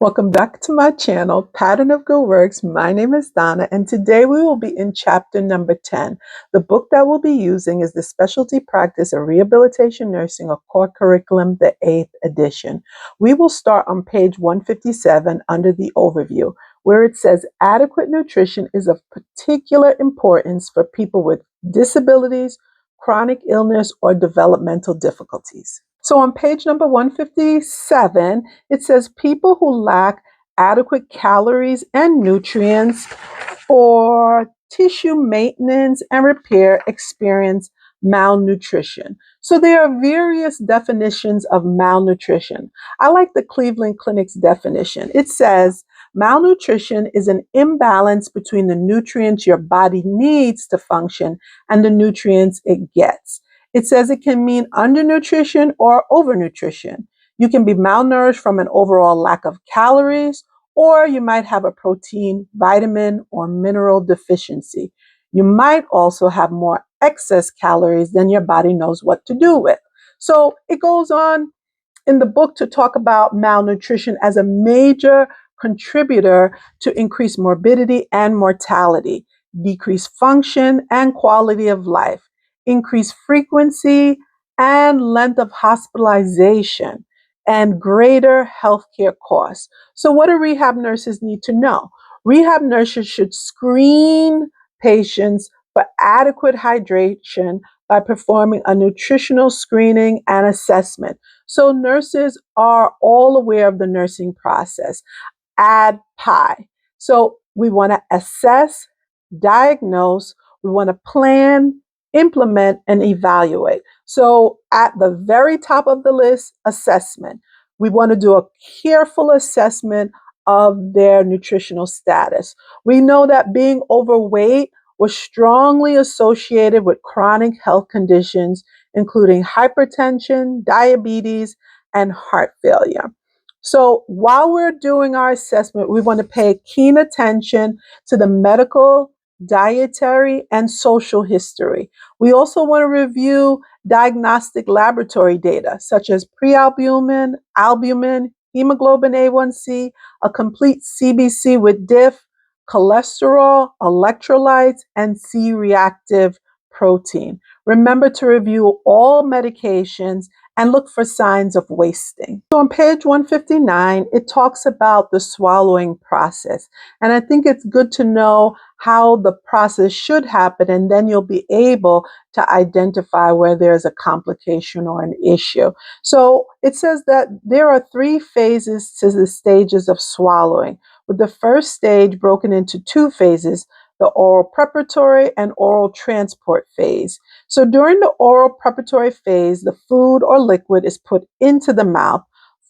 Welcome back to my channel, Pattern of Good Works. My name is Donna, and today we will be in chapter number 10. The book that we'll be using is The Specialty Practice of Rehabilitation Nursing, a Core Curriculum, the 8th edition. We will start on page 157 under the overview, where it says adequate nutrition is of particular importance for people with disabilities, chronic illness, or developmental difficulties. So on page number 157, it says people who lack adequate calories and nutrients for tissue maintenance and repair experience malnutrition. So there are various definitions of malnutrition. I like the Cleveland Clinic's definition. It says malnutrition is an imbalance between the nutrients your body needs to function and the nutrients it gets. It says it can mean undernutrition or overnutrition. You can be malnourished from an overall lack of calories, or you might have a protein, vitamin, or mineral deficiency. You might also have more excess calories than your body knows what to do with. So it goes on in the book to talk about malnutrition as a major contributor to increased morbidity and mortality, decreased function and quality of life, increased frequency and length of hospitalization, and greater healthcare costs. So what do rehab nurses need to know? Rehab nurses should screen patients for adequate hydration by performing a nutritional screening and assessment. So nurses are all aware of the nursing process. Add PI. So we want to assess, diagnose, we want to plan, implement, and evaluate. So at the very top of the list, assessment. We want to do a careful assessment of their nutritional status. We know that being overweight was strongly associated with chronic health conditions, including hypertension, diabetes, and heart failure. So while we're doing our assessment, we want to pay keen attention to the medical, dietary, and social history. We also want to review diagnostic laboratory data, such as prealbumin, albumin, hemoglobin A1C, a complete CBC with DIF, cholesterol, electrolytes, and C-reactive protein. Remember to review all medications and look for signs of wasting. So on page 159, it talks about the swallowing process. And I think it's good to know how the process should happen, and then you'll be able to identify where there's a complication or an issue. So it says that there are 3 phases to the stages of swallowing, with the first stage broken into 2 phases, the oral preparatory and oral transport phase. So during the oral preparatory phase, the food or liquid is put into the mouth.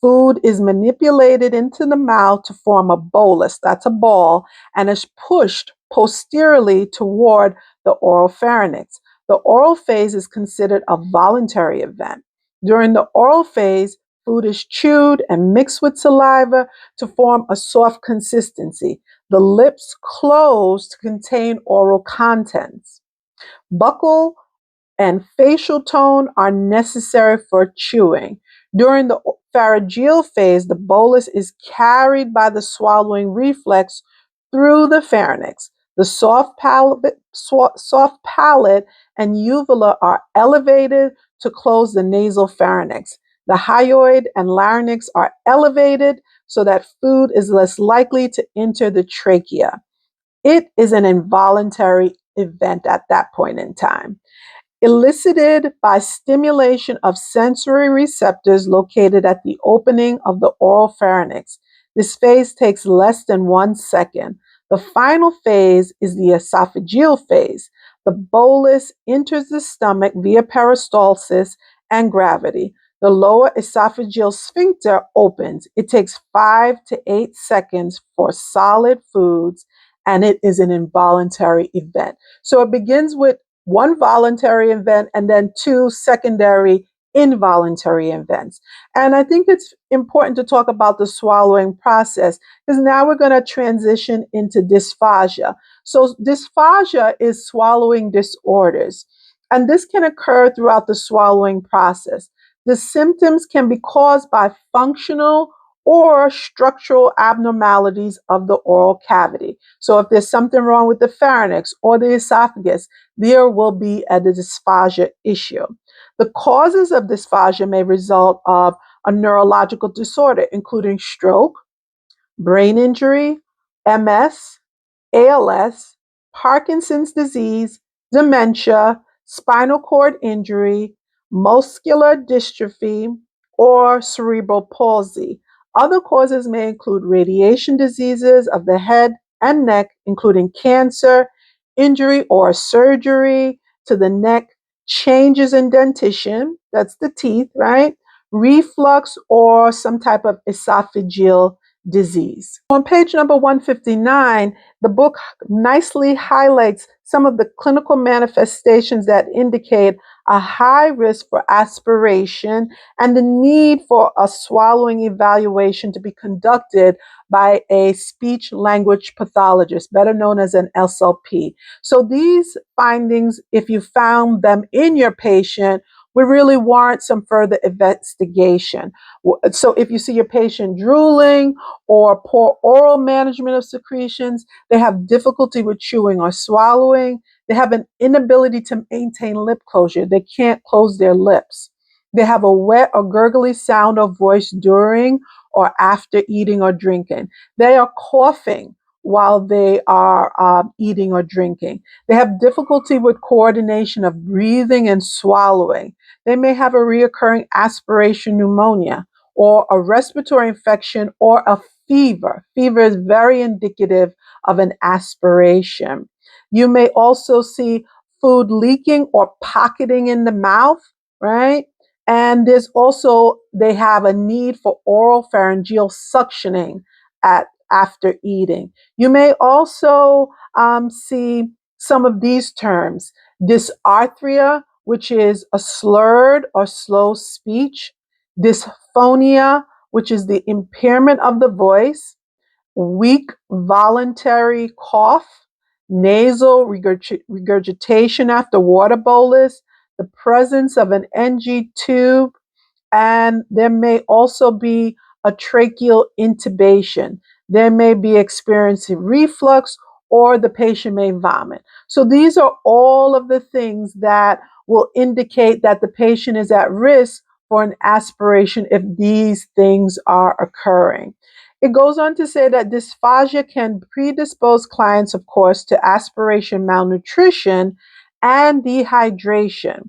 Food is manipulated into the mouth to form a bolus, that's a ball, and is pushed posteriorly toward the oral pharynx. The oral phase is considered a voluntary event. During the oral phase, food is chewed and mixed with saliva to form a soft consistency. The lips close to contain oral contents. Buccal and facial tone are necessary for chewing. During the pharyngeal phase, the bolus is carried by the swallowing reflex through the pharynx. The soft palate and uvula are elevated to close the nasal pharynx. The hyoid and larynx are elevated so that food is less likely to enter the trachea. It is an involuntary event at that point in time, elicited by stimulation of sensory receptors located at the opening of the oral pharynx. This phase takes less than 1 second. The final phase is the esophageal phase. The bolus enters the stomach via peristalsis and gravity. The lower esophageal sphincter opens. It takes 5 to 8 seconds for solid foods, and it is an involuntary event. So it begins with 1 voluntary event and then 2 secondary involuntary events. And I think it's important to talk about the swallowing process, because now we're going to transition into dysphagia. So dysphagia is swallowing disorders, and this can occur throughout the swallowing process. The symptoms can be caused by functional or structural abnormalities of the oral cavity. So if there's something wrong with the pharynx or the esophagus, there will be a dysphagia issue. The causes of dysphagia may result of a neurological disorder, including stroke, brain injury, MS, ALS, Parkinson's disease, dementia, spinal cord injury, muscular dystrophy, or cerebral palsy. Other causes may include radiation diseases of the head and neck, including cancer, injury or surgery to the neck, changes in dentition, that's the teeth, right? Reflux or some type of esophageal disease. On page number 159, the book nicely highlights some of the clinical manifestations that indicate a high risk for aspiration and the need for a swallowing evaluation to be conducted by a speech language pathologist, better known as an SLP. So these findings, if you found them in your patient, would really warrant some further investigation. So if you see your patient drooling or poor oral management of secretions, they have difficulty with chewing or swallowing, they have an inability to maintain lip closure, they can't close their lips, they have a wet or gurgly sound of voice during or after eating or drinking, they are coughing while they are eating or drinking, they have difficulty with coordination of breathing and swallowing, they may have a reoccurring aspiration pneumonia or a respiratory infection or a fever. Fever is very indicative of an aspiration. You may also see food leaking or pocketing in the mouth, right? And there's also, they have a need for oral pharyngeal suctioning after eating. You may also see some of these terms: dysarthria, which is a slurred or slow speech; dysphonia, which is the impairment of the voice; weak voluntary cough; nasal regurgitation after water bolus; the presence of an NG tube, and there may also be a tracheal intubation. There may be experiencing reflux, or the patient may vomit. So these are all of the things that will indicate that the patient is at risk for an aspiration if these things are occurring. It goes on to say that dysphagia can predispose clients, of course, to aspiration malnutrition and dehydration.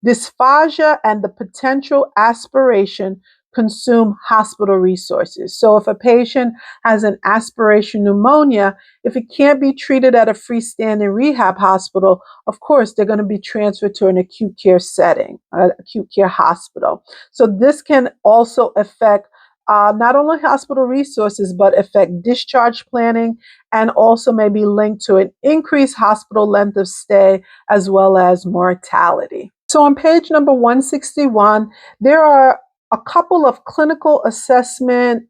Dysphagia and the potential aspiration consume hospital resources. So if a patient has an aspiration pneumonia, if it can't be treated at a freestanding rehab hospital, of course, they're going to be transferred to an acute care setting, an acute care hospital. So this can also affect not only hospital resources, but affect discharge planning, and also may be linked to an increased hospital length of stay as well as mortality. So on page number 161, there are a couple of clinical assessment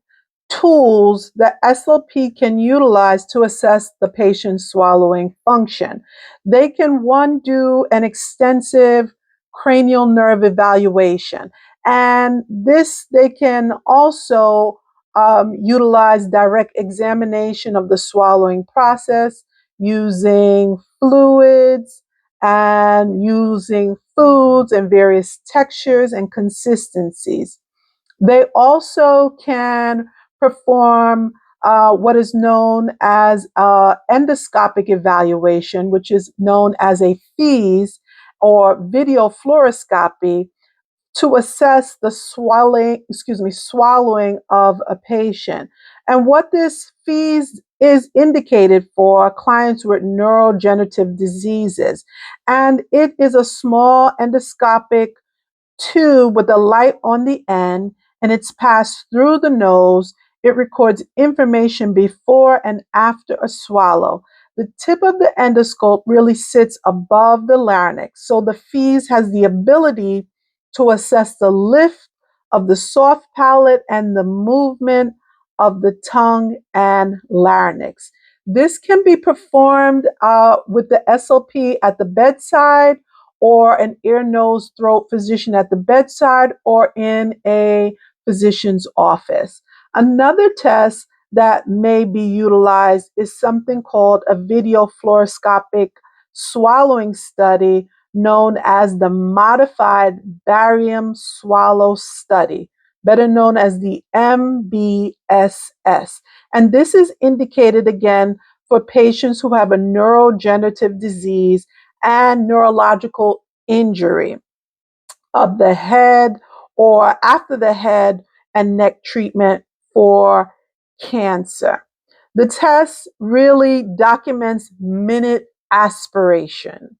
tools that SLP can utilize to assess the patient's swallowing function. They can, one, do an extensive cranial nerve evaluation. And this, they can also utilize direct examination of the swallowing process using fluids and using foods and various textures and consistencies. They also can perform what is known as endoscopic evaluation, which is known as a FEES or video fluoroscopy, to assess the swallowing of a patient. And what this FEES is indicated for clients with neurodegenerative diseases. And it is a small endoscopic tube with a light on the end, and it's passed through the nose. It records information before and after a swallow. The tip of the endoscope really sits above the larynx, so the FEES has the ability to assess the lift of the soft palate and the movement of the tongue and larynx. This can be performed with the SLP at the bedside, or an ear, nose, throat physician at the bedside, or in a physician's office. Another test that may be utilized is something called a video fluoroscopic swallowing study known as the Modified Barium Swallow Study, better known as the MBSS. And this is indicated again for patients who have a neurodegenerative disease and neurological injury of the head or after the head and neck treatment for cancer. The test really documents minute aspiration.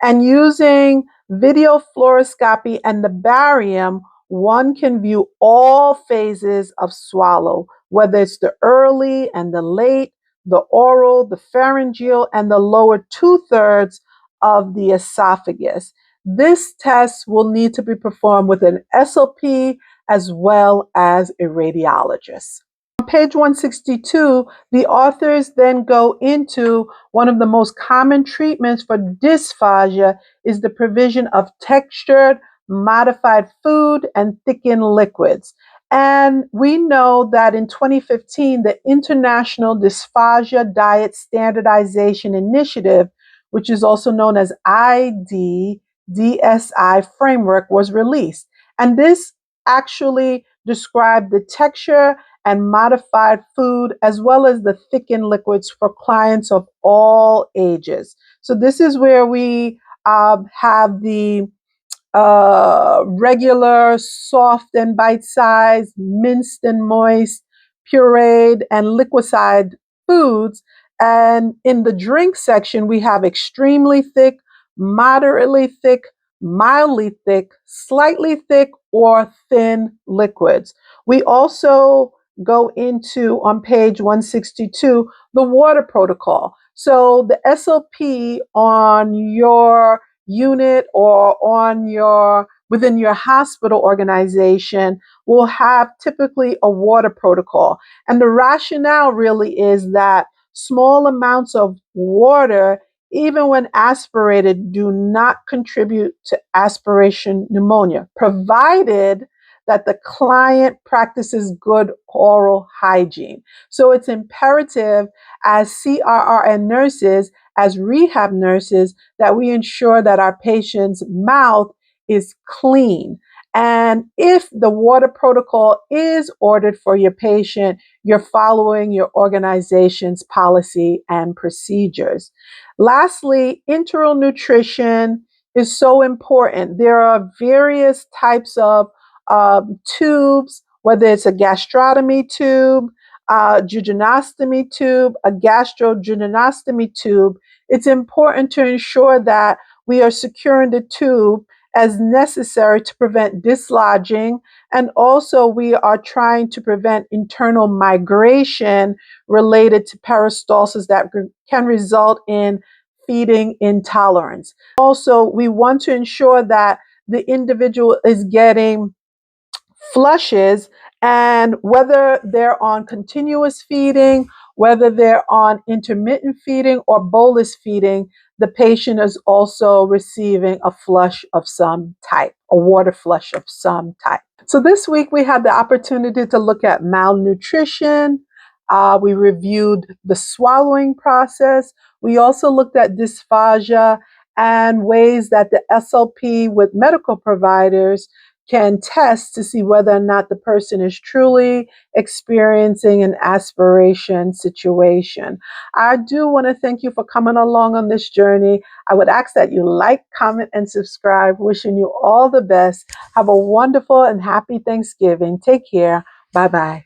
And using video fluoroscopy and the barium, one can view all phases of swallow, whether it's the early and the late, the oral, the pharyngeal, and the lower two-thirds of the esophagus. This test will need to be performed with an SLP as well as a radiologist. On page 162, the authors then go into one of the most common treatments for dysphagia is the provision of textured, modified food and thickened liquids. And we know that in 2015, the International Dysphagia Diet Standardization Initiative, which is also known as DSI framework, was released. And this actually described the texture and modified food as well as the thickened liquids for clients of all ages. So this is where we have the regular, soft and bite-sized, minced and moist, pureed and liquefied foods. And in the drink section, we have extremely thick, moderately thick, mildly thick, slightly thick, or thin liquids. We also go into, on page 162, the water protocol. So the SOP on your unit or on your within your hospital organization will have typically a water protocol. And the rationale really is that small amounts of water, even when aspirated, do not contribute to aspiration pneumonia, provided that the client practices good oral hygiene. So it's imperative as CRRN nurses, as rehab nurses, that we ensure that our patient's mouth is clean. And if the water protocol is ordered for your patient, you're following your organization's policy and procedures. Lastly, enteral nutrition is so important. There are various types of tubes, whether it's a gastrotomy tube, jejunostomy tube, a gastrojejunostomy tube. It's important to ensure that we are securing the tube as necessary to prevent dislodging, and also we are trying to prevent internal migration related to peristalsis that can result in feeding intolerance. Also, we want to ensure that the individual is getting flushes, and whether they're on continuous feeding, whether they're on intermittent feeding or bolus feeding, the patient is also receiving a flush of some type, a water flush of some type. So this week we had the opportunity to look at malnutrition. We reviewed the swallowing process. We also looked at dysphagia and ways that the SLP with medical providers can test to see whether or not the person is truly experiencing an aspiration situation. I do want to thank you for coming along on this journey. I would ask that you like, comment, and subscribe. Wishing you all the best. Have a wonderful and happy Thanksgiving. Take care. Bye-bye.